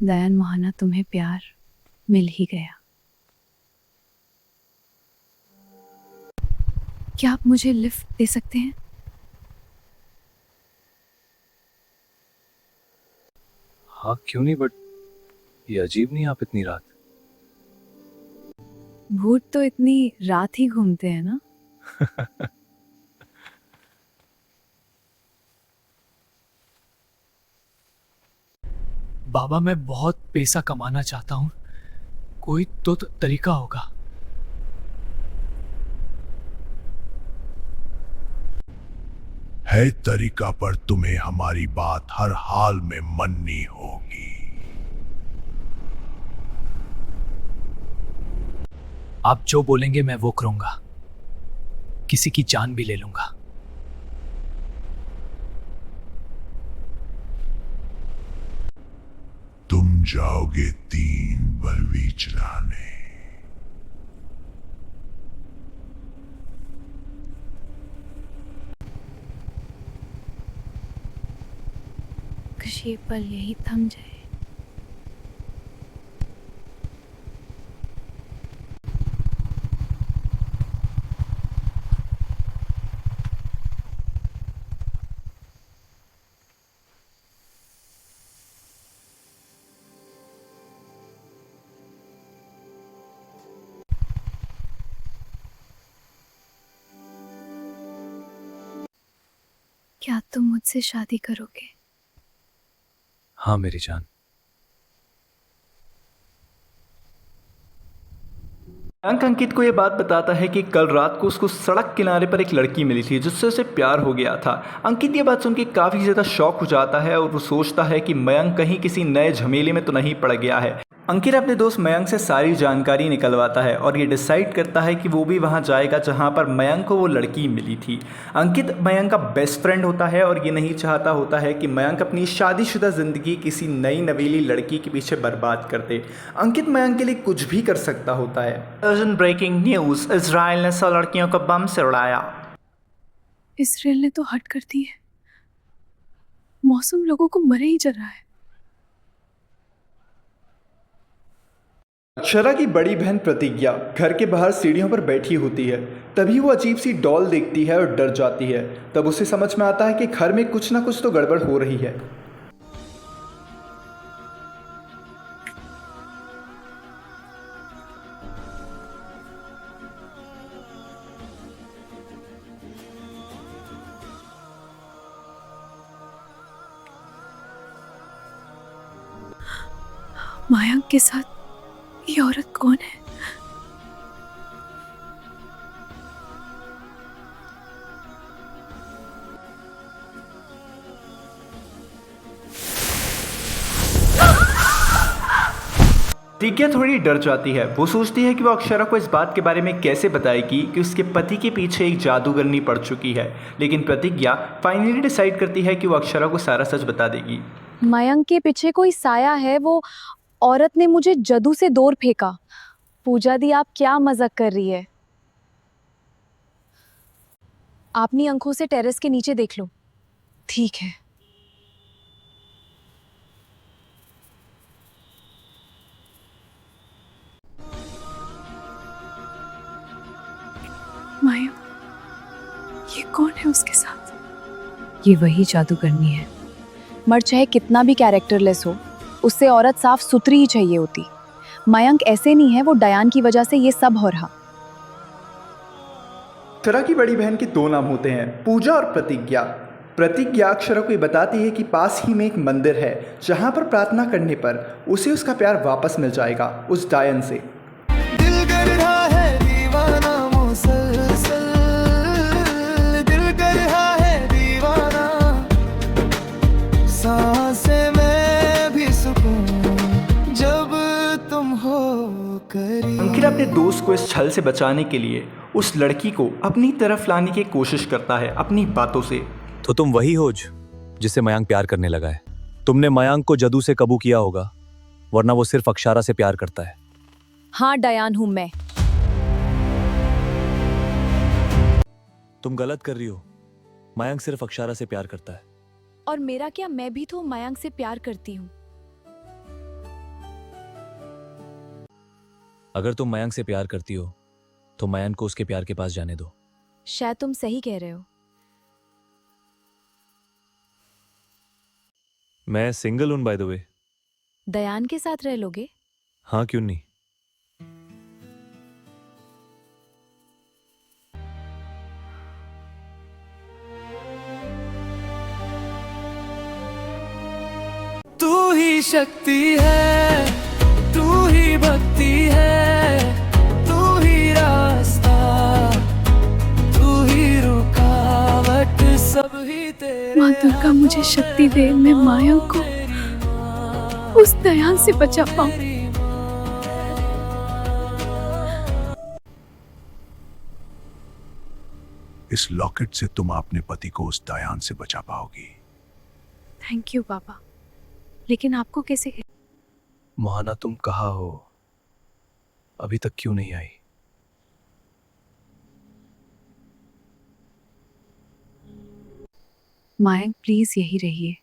दयान मोहना, तुम्हें प्यार मिल ही गया। क्या आप मुझे लिफ्ट दे सकते हैं? हाँ क्यों नहीं, बट ये अजीब नहीं आप इतनी रात। भूत तो इतनी रात ही घूमते हैं ना। बाबा, मैं बहुत पैसा कमाना चाहता हूँ। कोई तो तरीका होगा। है तरीका, पर तुम्हें हमारी बात हर हाल में माननी होगी। आप जो बोलेंगे मैं वो करूंगा। किसी की जान भी ले लूंगा। तुम जाओगे 3 बलवी चढ़ाने। काश ये पल यही थम जाए। क्या तुम मुझसे शादी करोगे? हाँ मेरी जान। अंकित को यह बात बताता है कि कल रात को उसको सड़क किनारे पर एक लड़की मिली थी जिससे उसे प्यार हो गया था। अंकित ये बात सुन के काफ़ी ज़्यादा शॉक हो जाता है और वो सोचता है कि मयंक कहीं किसी नए झमेले में तो नहीं पड़ गया है। अंकित अपने दोस्त मयंक से सारी जानकारी निकलवाता है और ये डिसाइड करता है कि वो भी वहाँ जाएगा जहाँ पर मयंक को वो लड़की मिली थी। अंकित मयंक का बेस्ट फ्रेंड होता है और ये नहीं चाहता होता है कि मयंक अपनी शादीशुदा ज़िंदगी किसी नई नवेली लड़की के पीछे बर्बाद कर दे। अंकित मयंक के लिए कुछ भी कर सकता होता है। अर्जेंट ब्रेकिंग न्यूज़, इजराइल ने 100 लड़कियों को बम से उड़ाया। इसराइल ने तो हट कर दी है। मौसम लोगों को मरे ही जा रहा है। अक्षरा की बड़ी बहन प्रतिज्ञा घर के बाहर सीढ़ियों पर बैठी होती है। तभी वो अजीब सी डॉल देखती है और डर जाती है। तब उसे समझ में आता है कि घर में कुछ ना कुछ तो गड़बड़ हो रही है। मयंक के साथ ये औरत कौन है? प्रतिज्ञा थोड़ी डर जाती है। वो सोचती है कि वो अक्षरा को इस बात के बारे में कैसे बताएगी कि उसके पति के पीछे एक जादूगरनी पड़ चुकी है। लेकिन प्रतिज्ञा फाइनली डिसाइड करती है कि वो अक्षरा को सारा सच बता देगी। मयंक के पीछे कोई साया है। वो औरत ने मुझे जदू से दूर फेंका। पूजा दी, आप क्या मजाक कर रही है? अपनी आंखों से टेरेस के नीचे देख लो। ठीक है। मयंक, ये कौन है उसके साथ? ये वही जादूगरनी है। मर्द चाहे कितना भी कैरेक्टरलेस हो, उससे औरत साफ सुथरी ही चाहिए होती। मयंक ऐसे नहीं है। वो डयान की वजह से ये सब हो रहा। अक्षरा की बड़ी बहन के 2 नाम होते हैं, पूजा और प्रतिज्ञा। प्रतिज्ञा अक्षरा को ये बताती है कि पास ही में एक मंदिर है जहाँ पर प्रार्थना करने पर उसे उसका प्यार वापस मिल जाएगा उस डायन से। दिल कर रहा है दीवाना मुसलसल, दिल कर रहा है दीवाना, सांसें में भी सुकून जब तुम हो करीब। अंकित अपने दोस्त को इस छल से बचाने के लिए उस लड़की को अपनी तरफ लाने की कोशिश करता है अपनी बातों से। तो तुम वही हो जिससे मयंक प्यार करने लगा है। तुमने मयंक को जदू से काबू किया होगा, वरना वो सिर्फ अक्षरा से प्यार करता है। हाँ, डयान हूं मैं। तुम गलत कर रही हो। मयंक सिर्फ अक्षरा से प्यार करता है। और मेरा क्या, मैं भी तो मयंक से प्यार करती हूँ। अगर तुम मयंक से प्यार करती हो तो मयंक को उसके प्यार के पास जाने दो। शायद तुम सही कह रहे हो। मैं सिंगल हूं बाय द वे। दयान के साथ रह लोगे? हाँ, क्यों नहीं। तू ही शक्ति है, तू ही भक्ति है, तू ही रास्ता, तू ही रुकावट, सब ही तेरे माँ दुर्गा मुझे शक्ति दे, मैं मयंक को उस दयान से बचा पाऊं। इस लॉकेट से तुम अपने पति को उस दायान से बचा पाओगी। थैंक यू बाबा, लेकिन आपको कैसे? मोहना, तुम कहाँ हो? अभी तक क्यों नहीं आई? मयंक प्लीज यही रहिए।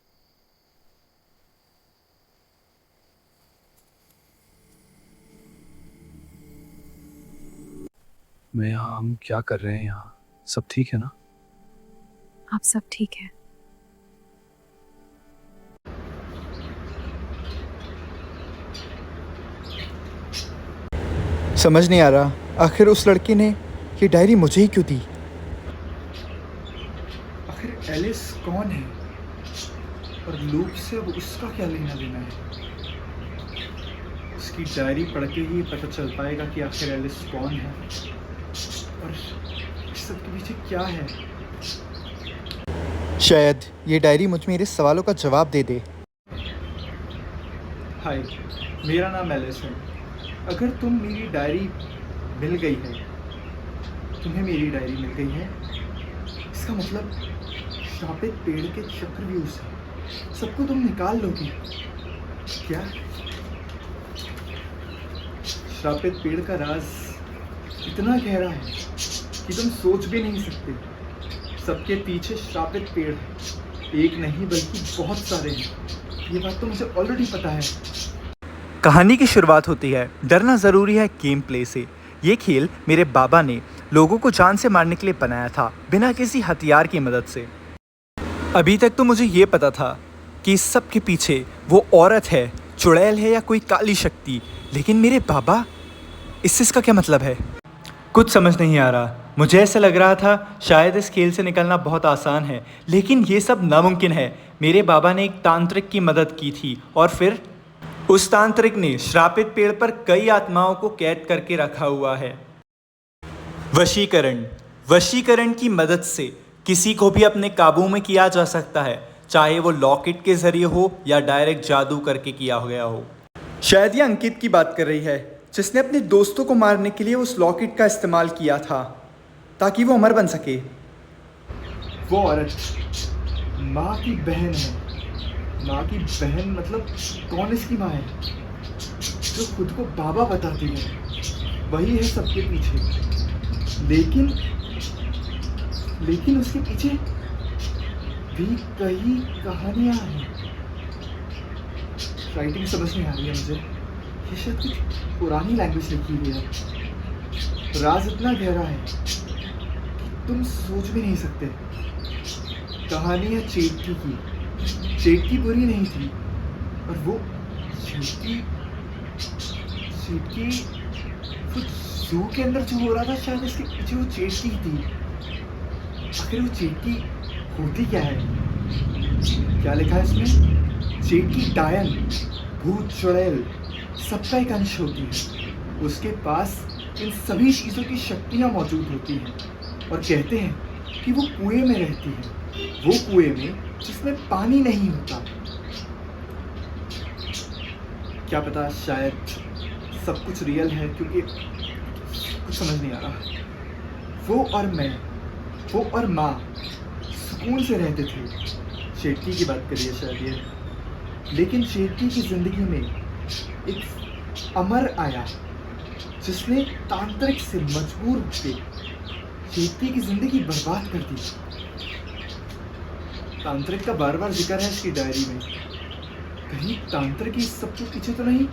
मैं यहाँ, हम क्या कर रहे हैं यहाँ? सब ठीक है ना? आप सब ठीक है? समझ नहीं आ रहा आखिर उस लड़की ने ये डायरी मुझे ही क्यों दी। आखिर एलिस कौन है और लूप से अब उसका क्या लेना देना है? उसकी डायरी पढ़ के ही पता चल पाएगा कि आखिर एलिस कौन है और इस सब के पीछे क्या है। शायद ये डायरी मुझ मेरे सवालों का जवाब दे दे। हाय, मेरा नाम एलिस है। अगर तुम मेरी डायरी मिल गई है, तुम्हें मेरी डायरी मिल गई है, इसका मतलब श्रापित पेड़ के चक्रव्यूह से सबको तुम निकाल लोगे क्या? श्रापित पेड़ का राज इतना गहरा है कि तुम सोच भी नहीं सकते। सबके पीछे श्रापित पेड़ है, एक नहीं बल्कि बहुत सारे हैं। ये बात तो मुझे ऑलरेडी पता है। कहानी की शुरुआत होती है, डरना ज़रूरी है गेम प्ले से। ये खेल मेरे बाबा ने लोगों को जान से मारने के लिए बनाया था, बिना किसी हथियार की मदद से। अभी तक तो मुझे ये पता था कि इस सब के पीछे वो औरत है, चुड़ैल है या कोई काली शक्ति, लेकिन मेरे बाबा, इसका क्या मतलब है? कुछ समझ नहीं आ रहा। मुझे ऐसा लग रहा था शायद इस खेल से निकलना बहुत आसान है, लेकिन ये सब नामुमकिन है। मेरे बाबा ने एक तांत्रिक की मदद की थी और फिर उस तांत्रिक ने श्रापित पेड़ पर कई आत्माओं को कैद करके रखा हुआ है। वशीकरण की मदद से किसी को भी अपने काबू में किया जा सकता है, चाहे वो लॉकेट के जरिए हो या डायरेक्ट जादू करके किया गया हो। शायद ये अंकित की बात कर रही है, जिसने अपने दोस्तों को मारने के लिए उस लॉकेट का इस्तेमाल किया था ताकि वो अमर बन सके। वो औरत माँ की बहन है। माँ की बहन मतलब कौन इसकी माँ है? जो खुद को बाबा बताती है, वही है सबके पीछे। लेकिन उसके पीछे भी कई कहानियाँ हैं। राइटिंग समझ नहीं आ रही है मुझे। ये शायद कुछ पुरानी लैंग्वेज लिखी हुई है। राज इतना गहरा है कि तुम सोच भी नहीं सकते। कहानी है चेटकी की। चेटकी बुरी नहीं थी, और वो चेटकी वो जू के अंदर जो हो रहा था, शायद इसके पीछे वो चेटकी ही थी। आखिर वो चेटकी होती क्या है? क्या लिखा है इसमें? चेटकी डायन, भूत, चुड़ैल सबका एक अंश होती है। उसके पास इन सभी चीज़ों की शक्तियाँ मौजूद होती हैं और कहते हैं कि वो कुएं में रहती है। वो कुएं में जिसमें पानी नहीं होता। क्या पता, शायद सब कुछ रियल है, क्योंकि कुछ समझ नहीं आ रहा। वो और माँ सुकून से रहते थे। शेट्टी की बात करिए शायद ये। लेकिन शेट्टी की ज़िंदगी में एक अमर आया, जिसने तांत्रिक से मजबूर होकर शेट्टी की ज़िंदगी बर्बाद कर दी। तांत्रिक का बार बार जिक्र है इसकी डायरी में। कहीं तांत्रिक ही सब कुछ पीछे तो नहीं?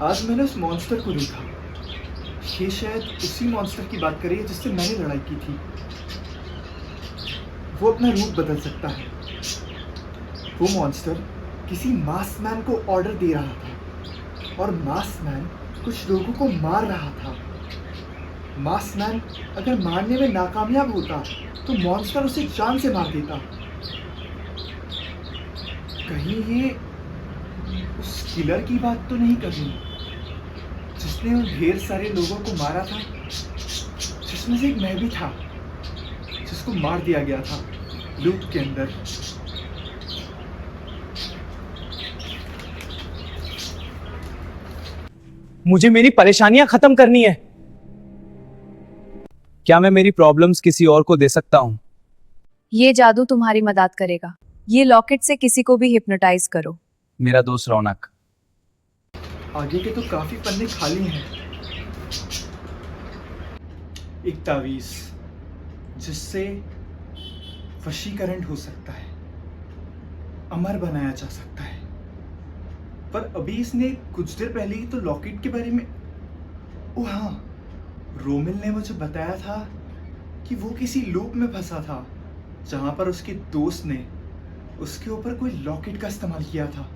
आज मैंने उस मॉन्स्टर को देखा। ये शायद उसी मॉन्स्टर की बात कर रही है जिससे मैंने लड़ाई की थी। वो अपना रूप बदल सकता है। वो मॉन्स्टर किसी मास्क मैन को ऑर्डर दे रहा था और मास्क मैन कुछ लोगों को मार रहा था। मास्क मैन अगर मारने में नाकामयाब होता तो मॉन्स्टर उसे जान से मार देता। कहीं ये उस किलर की बात तो नहीं कर रही जिसने उन ढेर सारे लोगों को मारा था, जिसमें से एक मैं भी था, जिसको मार दिया गया था लूप के अंदर। मुझे मेरी परेशानियां खत्म करनी है। क्या मैं मेरी प्रॉब्लम्स किसी और को दे सकता हूं? ये जादू तुम्हारी मदद करेगा। ये लॉकेट से किसी को भी हिप्नोटाइज करो। मेरा दोस्त रौनक। आगे के तो काफी पन्ने खाली हैं। एक तावीज जिससे वशीकरण हो सकता है, अमर बनाया जा सकता है। पर अभी इसने कुछ देर पहले ही तो लॉकेट के बारे में, ओ हाँ, रोमिल ने मुझे बताया था कि वो किसी लूप में फंसा था जहां पर उसके दोस्त ने उसके ऊपर कोई लॉकेट का इस्तेमाल किया था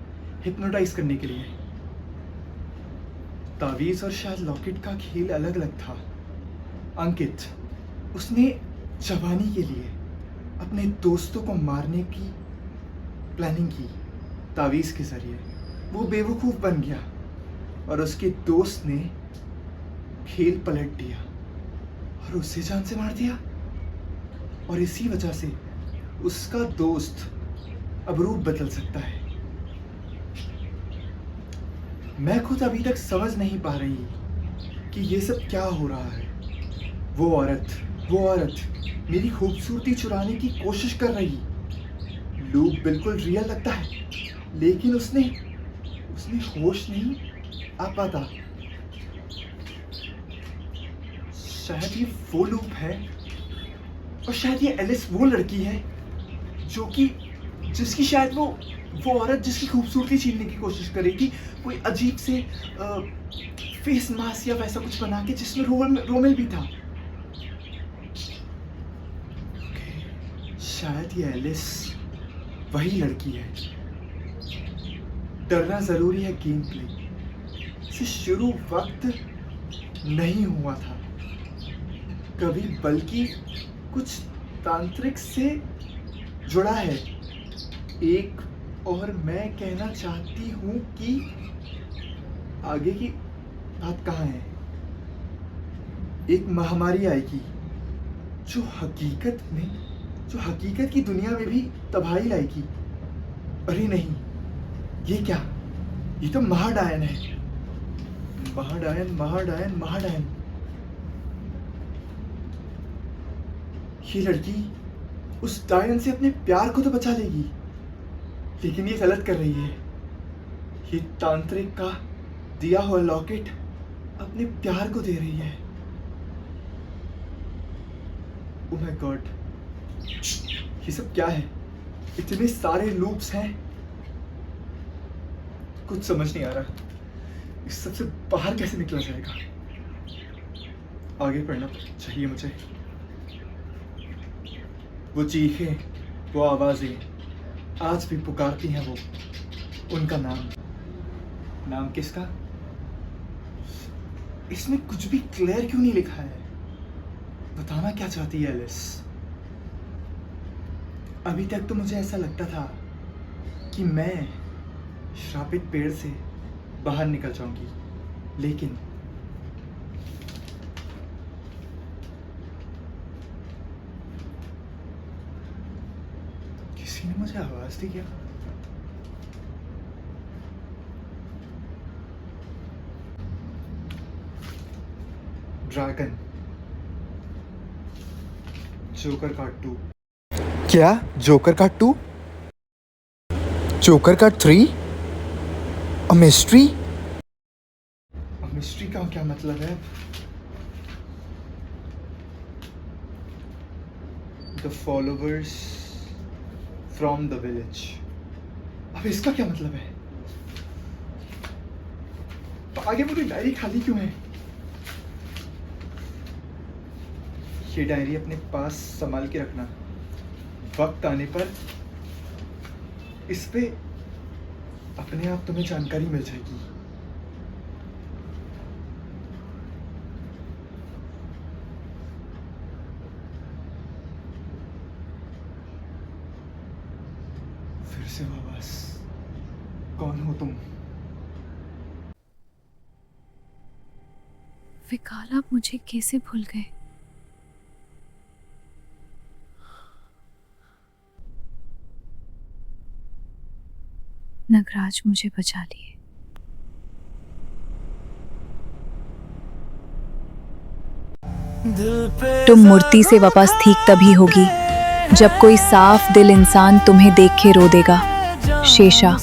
हिप्नोटाइज करने के लिए। तावीज और शायद लॉकेट का खेल अलग अलग था। अंकित, उसने जवानी के लिए अपने दोस्तों को मारने की प्लानिंग की। तावीज के जरिए वो बेवकूफ़ बन गया और उसके दोस्त ने खेल पलट दिया और उसे जान से मार दिया। और इसी वजह से उसका दोस्त अब रूप बदल सकता है। मैं खुद अभी तक समझ नहीं पा रही कि ये सब क्या हो रहा है। वो औरत मेरी खूबसूरती चुराने की कोशिश कर रही। लूप बिल्कुल रियल लगता है, लेकिन उसने होश नहीं आ पाता। शायद ये वो लूप है और शायद ये एलिस वो लड़की है जिसकी शायद वो औरत जिसकी खूबसूरती छीनने की कोशिश कर रही थी, कोई अजीब से फेस मास्क या वैसा कुछ बना के जिसमें रोमिल भी था। शायद ये एलिस वही लड़की है। डरना जरूरी है गेम प्ले से शुरू वक्त नहीं हुआ था कभी, बल्कि कुछ तांत्रिक से जुड़ा है। एक और मैं कहना चाहती हूँ कि आगे की बात कहाँ है। एक महामारी आएगी जो हकीकत की दुनिया में भी तबाही लाएगी। अरे नहीं, ये क्या? ये तो महाडायन है। महाडायन। ये लड़की उस डायन से अपने प्यार को तो बचा लेगी, लेकिन ये गलत कर रही है। ये तांत्रिक का दिया हुआ लॉकेट अपने प्यार को दे रही है। ओह माय गॉड, ये सब क्या है? इतने सारे लूप्स हैं, कुछ समझ नहीं आ रहा। इस सबसे बाहर कैसे निकला जाएगा? आगे पढ़ना चाहिए मुझे। वो चीखें, वो आवाजें आज भी पुकारती हैं वो। उनका नाम किसका? इसमें कुछ भी क्लियर क्यों नहीं लिखा है? बताना क्या चाहती है एलिस? अभी तक तो मुझे ऐसा लगता था कि मैं श्रापित पेड़ से बाहर निकल जाऊंगी, लेकिन किसी ने मुझे आवाज दी क्या? Dragon, joker card 2। क्या joker card 2? Joker card 3? A mystery? Mystery का क्या मतलब है? The followers from the village. अब इसका क्या मतलब है? तो आगे मेरी डायरी खाली क्यों है? ये डायरी अपने पास संभाल के रखना। वक्त आने पर इस पे अपने आप तुम्हें जानकारी मिल जाएगी। फिर से वापस, कौन हो तुम? विकाल, आप मुझे कैसे भूल गए? नगराज मुझे बचा लिए। तुम मूर्ति से वापस ठीक तभी होगी जब कोई साफ दिल इंसान तुम्हें देख के रो देगा। शेषा।